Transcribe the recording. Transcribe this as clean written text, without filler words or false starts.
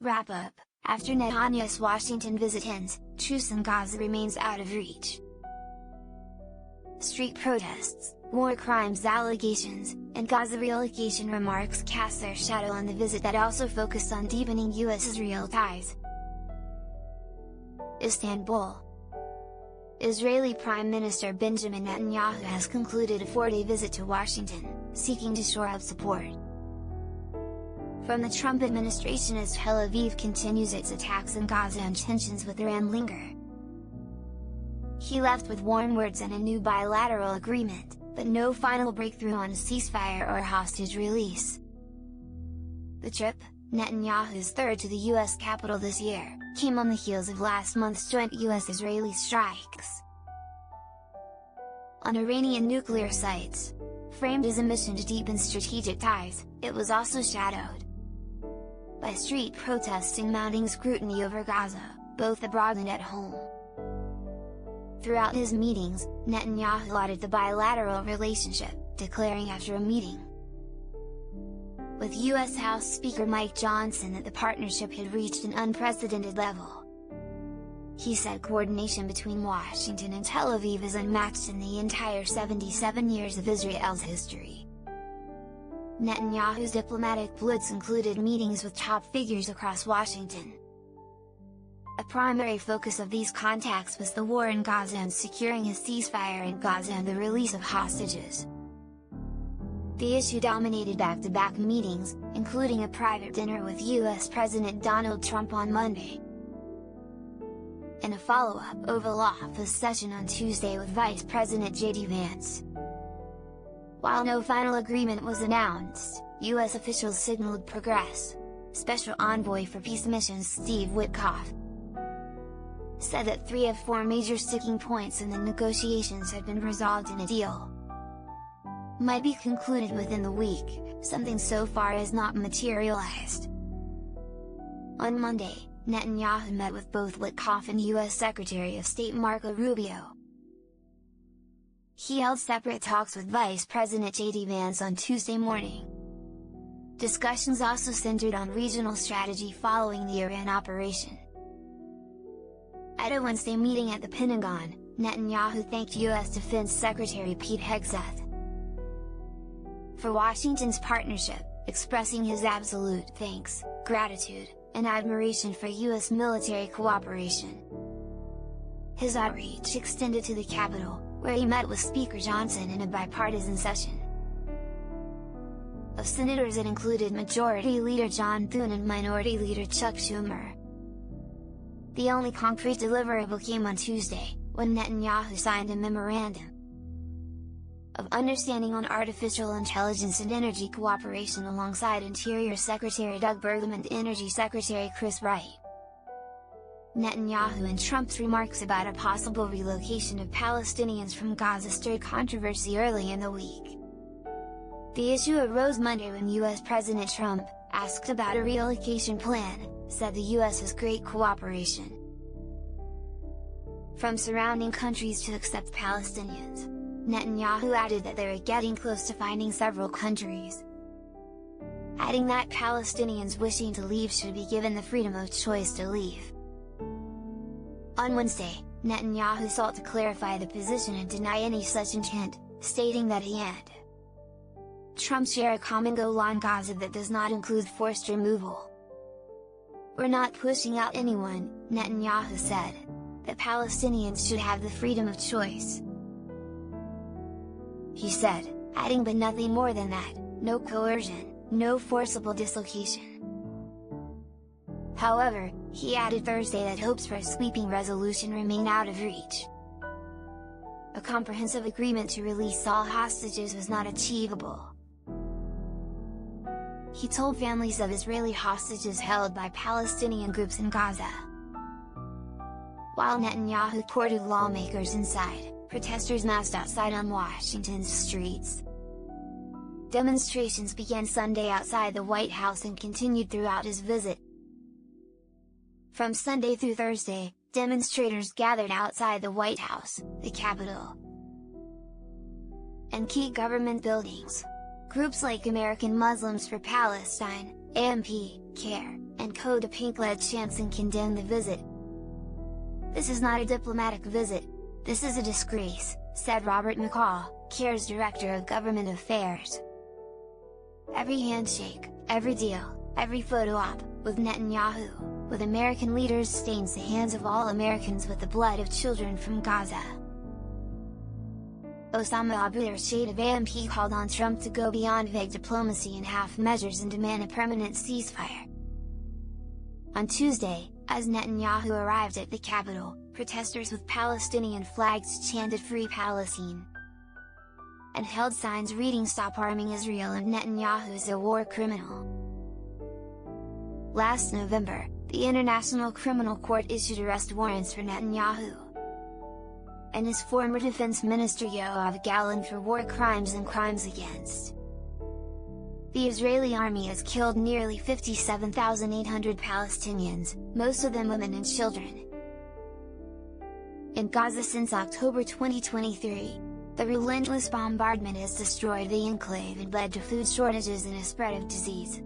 Wrap-up: after Netanyahu's Washington visit ends, truce in Gaza remains out of reach. Street protests, war crimes allegations, and Gaza relocation remarks cast their shadow on the visit that also focused on deepening US-Israel ties. Istanbul. Israeli Prime Minister Benjamin Netanyahu has concluded a 4-day visit to Washington, seeking to shore up support from the Trump administration as Tel Aviv continues its attacks in Gaza and tensions with Iran linger. He left with warm words and a new bilateral agreement, but no final breakthrough on a ceasefire or hostage release. The trip, Netanyahu's third to the US capital this year, came on the heels of last month's joint US-Israeli strikes on Iranian nuclear sites. Framed as a mission to deepen strategic ties, it was also shadowed by street protests and mounting scrutiny over Gaza, both abroad and at home. Throughout his meetings, Netanyahu lauded the bilateral relationship, declaring after a meeting with US House Speaker Mike Johnson that the partnership had reached an unprecedented level. He said coordination between Washington and Tel Aviv is unmatched in the entire 77 years of Israel's history. Netanyahu's diplomatic blitz included meetings with top figures across Washington. A primary focus of these contacts was the war in Gaza and securing a ceasefire in Gaza and the release of hostages. The issue dominated back-to-back meetings, including a private dinner with US President Donald Trump on Monday, and a follow-up Oval Office session on Tuesday with Vice President J.D. Vance. While no final agreement was announced, US officials signaled progress. Special Envoy for Peace Missions Steve Witkoff said that 3 of 4 major sticking points in the negotiations had been resolved and a deal might be concluded within the week, something so far has not materialized. On Monday, Netanyahu met with both Witkoff and US Secretary of State Marco Rubio. He held separate talks with Vice President J.D. Vance on Tuesday morning. Discussions also centered on regional strategy following the Iran operation. At a Wednesday meeting at the Pentagon, Netanyahu thanked US Defense Secretary Pete Hegseth for Washington's partnership, expressing his absolute thanks, gratitude, and admiration for US military cooperation. His outreach extended to the Capitol, where he met with Speaker Johnson in a bipartisan session of senators that included Majority Leader John Thune and Minority Leader Chuck Schumer. The only concrete deliverable came on Tuesday, when Netanyahu signed a memorandum of understanding on artificial intelligence and energy cooperation alongside Interior Secretary Doug Burgum and Energy Secretary Chris Wright. Netanyahu and Trump's remarks about a possible relocation of Palestinians from Gaza stirred controversy early in the week. The issue arose Monday when US President Trump, asked about a relocation plan, said the US has great cooperation from surrounding countries to accept Palestinians. Netanyahu added that they were getting close to finding several countries, adding that Palestinians wishing to leave should be given the freedom of choice to leave. On Wednesday, Netanyahu sought to clarify the position and deny any such intent, stating that he and Trump share a common goal on Gaza that does not include forced removal. "We're not pushing out anyone," Netanyahu said, "that Palestinians should have the freedom of choice," he said, adding but nothing more than that, no coercion, no forcible dislocation. However, he added Thursday that hopes for a sweeping resolution remain out of reach. A comprehensive agreement to release all hostages was not achievable. He told families of Israeli hostages held by Palestinian groups in Gaza. While Netanyahu courted lawmakers inside, protesters massed outside on Washington's streets. Demonstrations began Sunday outside the White House and continued throughout his visit. From Sunday through Thursday, demonstrators gathered outside the White House, the Capitol, and key government buildings. Groups like American Muslims for Palestine, AMP, CARE, and Code Pink-led Chanson condemned the visit. "This is not a diplomatic visit, this is a disgrace," said Robert McCall, CARE's Director of Government Affairs. "Every handshake, every deal, every photo op, with Netanyahu, with American leaders stains the hands of all Americans with the blood of children from Gaza." Osama Abu Rashid of AMP called on Trump to go beyond vague diplomacy and half measures and demand a permanent ceasefire. On Tuesday, as Netanyahu arrived at the capital, protesters with Palestinian flags chanted "Free Palestine!" and held signs reading "Stop arming Israel" and "Netanyahu is a war criminal." Last November, the International Criminal Court issued arrest warrants for Netanyahu and his former defense minister Yoav Gallant for war crimes and crimes against. The Israeli army has killed nearly 57,800 Palestinians, most of them women and children. In Gaza since October 2023, the relentless bombardment has destroyed the enclave and led to food shortages and a spread of disease.